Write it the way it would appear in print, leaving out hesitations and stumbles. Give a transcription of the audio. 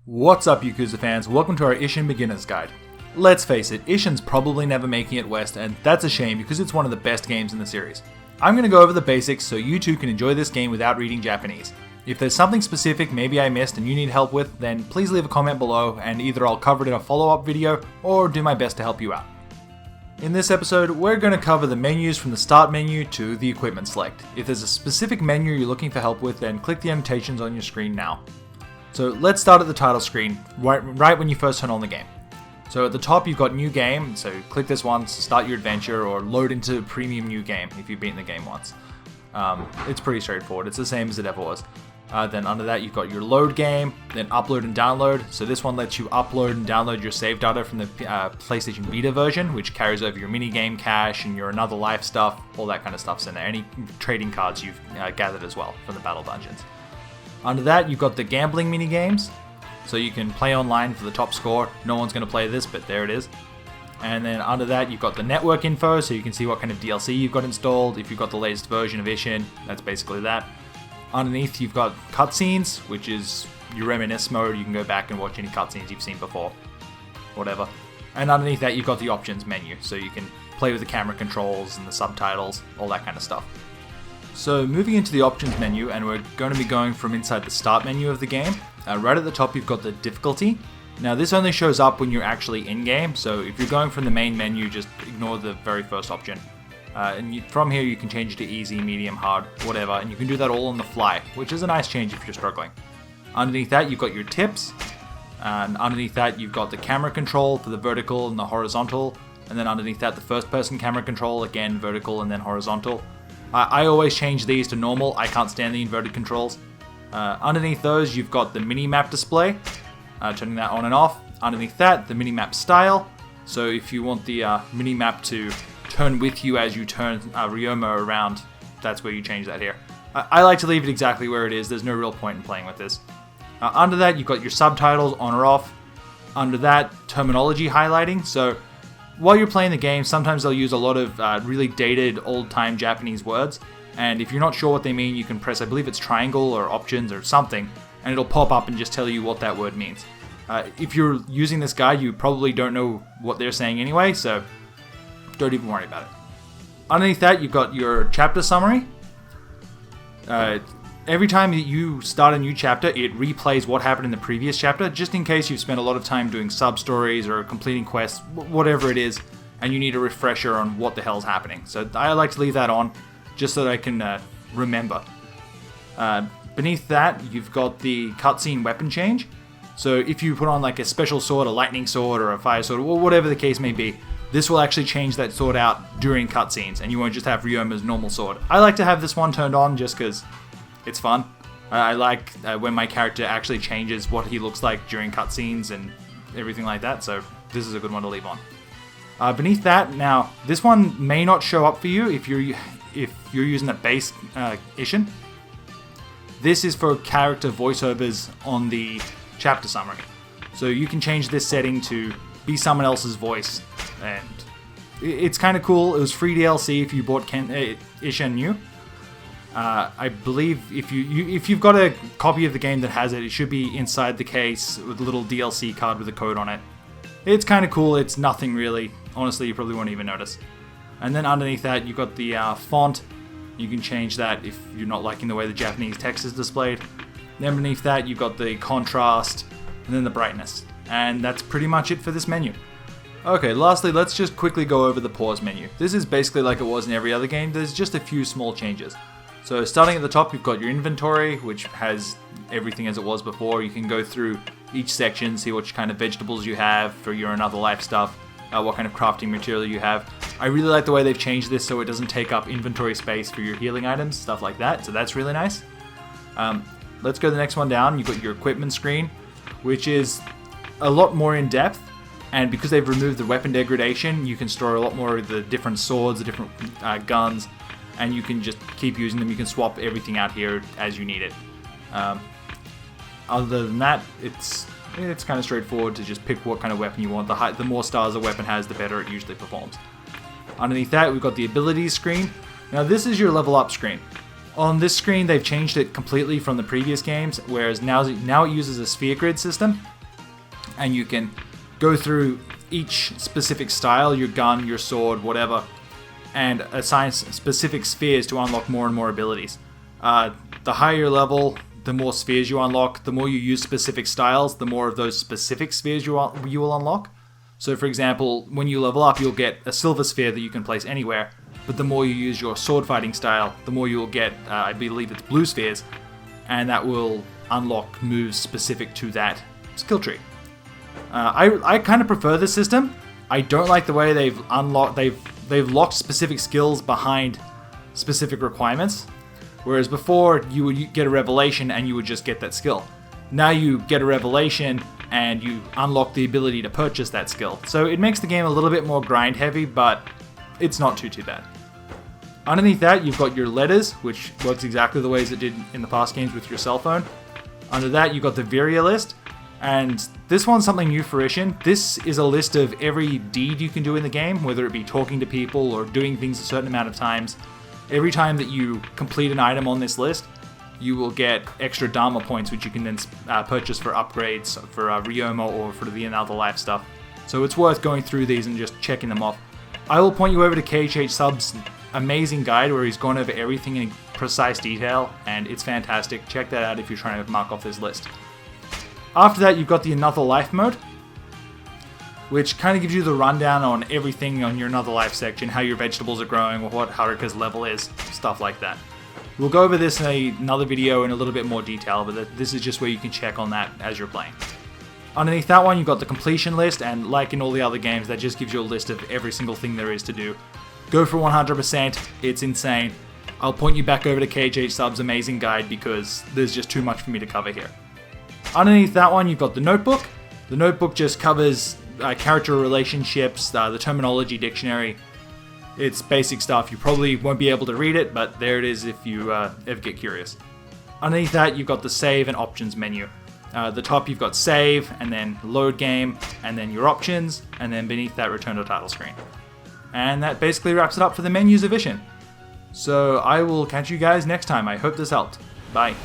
What's up, Yakuza fans? Welcome to our Ishin Beginner's Guide. Let's face it, Ishin's probably never making it west, and that's a shame because it's one of the best games in the series. I'm going to go over the basics so you too can enjoy this game without reading Japanese. If there's something specific maybe I missed and you need help with, then please leave a comment below and either I'll cover it in a follow-up video or do my best to help you out. In this episode, we're going to cover the menus from the start menu to the equipment select. If there's a specific menu you're looking for help with, then click the annotations on your screen now. So let's start at the title screen, right when you first turn on the game. So at the top you've got new game, so click this one to start your adventure or load into premium new game if you've beaten the game once. It's pretty straightforward, it's the same as it ever was. Then under that you've got your load game, then upload and download. So this one lets you upload and download your save data from the PlayStation Vita version, which carries over your minigame cache and your Another Life stuff, all that kind of stuff's in there. Any trading cards you've gathered as well from the battle dungeons. Under that, you've got the gambling mini games, so you can play online for the top score. No one's going to play this, but there it is. And then under that, you've got the network info, so you can see what kind of DLC you've got installed. If you've got the latest version of Ishin, that's basically that. Underneath, you've got cutscenes, which is your reminisce mode. You can go back and watch any cutscenes you've seen before, whatever. And underneath that, you've got the options menu, so you can play with the camera controls and the subtitles, all that kind of stuff. So moving into the options menu, and we're going to be going from inside the start menu of the game. Right at the top you've got the difficulty. Now this only shows up when you're actually in game, so if you're going from the main menu, just ignore the very first option. From here you can change it to easy, medium, hard, whatever, and you can do that all on the fly, which is a nice change if you're struggling. Underneath that you've got your tips, and underneath that you've got the camera control for the vertical and the horizontal, and then underneath that the first person camera control, again vertical and then horizontal. I always change these to normal, I can't stand the inverted controls. Underneath those you've got the mini-map display, turning that on and off. Underneath that, the mini-map style, so if you want the mini-map to turn with you as you turn Ryoma around, that's where you change that here. I like to leave it exactly where it is, there's no real point in playing with this. Under that you've got your subtitles on or off. Under that, terminology highlighting, so while you're playing the game, sometimes they'll use a lot of really dated, old-time Japanese words, and if you're not sure what they mean, you can press, I believe it's triangle or options or something, and it'll pop up and just tell you what that word means. If you're using this guide, you probably don't know what they're saying anyway, so don't even worry about it. Underneath that, you've got your chapter summary. Every time that you start a new chapter, it replays what happened in the previous chapter, just in case you've spent a lot of time doing sub-stories or completing quests, whatever it is, and you need a refresher on what the hell's happening. So I like to leave that on, just so that I can remember. Beneath that, you've got the cutscene weapon change. So if you put on like a special sword, a lightning sword, or a fire sword, or whatever the case may be, this will actually change that sword out during cutscenes, and you won't just have Ryoma's normal sword. I like to have this one turned on just because it's fun. I like when my character actually changes what he looks like during cutscenes and everything like that, so this is a good one to leave on. Beneath that, now, this one may not show up for you if you're using a base Ishin. This is for character voiceovers on the chapter summary. So you can change this setting to be someone else's voice, and it's kind of cool. It was free DLC if you bought Ishin New. I believe if you've got a copy of the game that has it, it should be inside the case with a little DLC card with a code on it. It's kind of cool. It's nothing really. Honestly, you probably won't even notice. And then underneath that, you've got the font. You can change that if you're not liking the way the Japanese text is displayed. Then beneath that, you've got the contrast and then the brightness. And that's pretty much it for this menu. Okay, lastly, let's just quickly go over the pause menu. This is basically like it was in every other game. There's just a few small changes. So starting at the top, you've got your inventory, which has everything as it was before. You can go through each section, see which kind of vegetables you have for your Another Life stuff, what kind of crafting material you have. I really like the way they've changed this so it doesn't take up inventory space for your healing items, stuff like that, so that's really nice. Let's go to the next one down. You've got your equipment screen, which is a lot more in depth, and because they've removed the weapon degradation, you can store a lot more of the different swords, the different guns, and you can just keep using them. You can swap everything out here as you need it. Other than that, it's kind of straightforward to just pick what kind of weapon you want. The more stars a weapon has, the better it usually performs. Underneath that, we've got the abilities screen. Now this is your level up screen. On this screen, they've changed it completely from the previous games, whereas now it uses a sphere grid system. and you can go through each specific style, your gun, your sword, whatever, and assign specific spheres to unlock more and more abilities. The higher your level, the more spheres you unlock. The more you use specific styles, the more of those specific spheres you will unlock. So for example, when you level up, you'll get a silver sphere that you can place anywhere, but the more you use your sword fighting style, the more you'll get, I believe it's blue spheres, and that will unlock moves specific to that skill tree. I kind of prefer this system. I don't like the way they've locked specific skills behind specific requirements. Whereas before, you would get a revelation and you would just get that skill. Now you get a revelation and you unlock the ability to purchase that skill. So it makes the game a little bit more grind heavy, but it's not too bad. Underneath that, you've got your letters, which works exactly the way as it did in the past games with your cell phone. Under that, you've got the Viria list, and this one's something new for Ishin. This is a list of every deed you can do in the game, whether it be talking to people or doing things a certain amount of times. Every time that you complete an item on this list, you will get extra Dharma points, which you can then purchase for upgrades, for Ryoma, or for the Another Life stuff. So it's worth going through these and just checking them off. I will point you over to KHH Sub's amazing guide where he's gone over everything in precise detail, and it's fantastic. Check that out if you're trying to mark off this list. After that, you've got the Another Life mode, which kind of gives you the rundown on everything on your Another Life section, how your vegetables are growing, or what Haruka's level is, stuff like that. We'll go over this in another video in a little bit more detail, but this is just where you can check on that as you're playing. Underneath that one, you've got the completion list, and like in all the other games, that just gives you a list of every single thing there is to do. Go for 100%, it's insane. I'll point you back over to KHH Sub's amazing guide because there's just too much for me to cover here. Underneath that one, you've got the notebook. The notebook just covers character relationships, the terminology dictionary. It's basic stuff. You probably won't be able to read it, but there it is if you ever get curious. Underneath that, you've got the save and options menu. At the top, you've got save, and then load game, and then your options, and then beneath that, return to title screen. And that basically wraps it up for the menus of Ishin. So I will catch you guys next time. I hope this helped. Bye.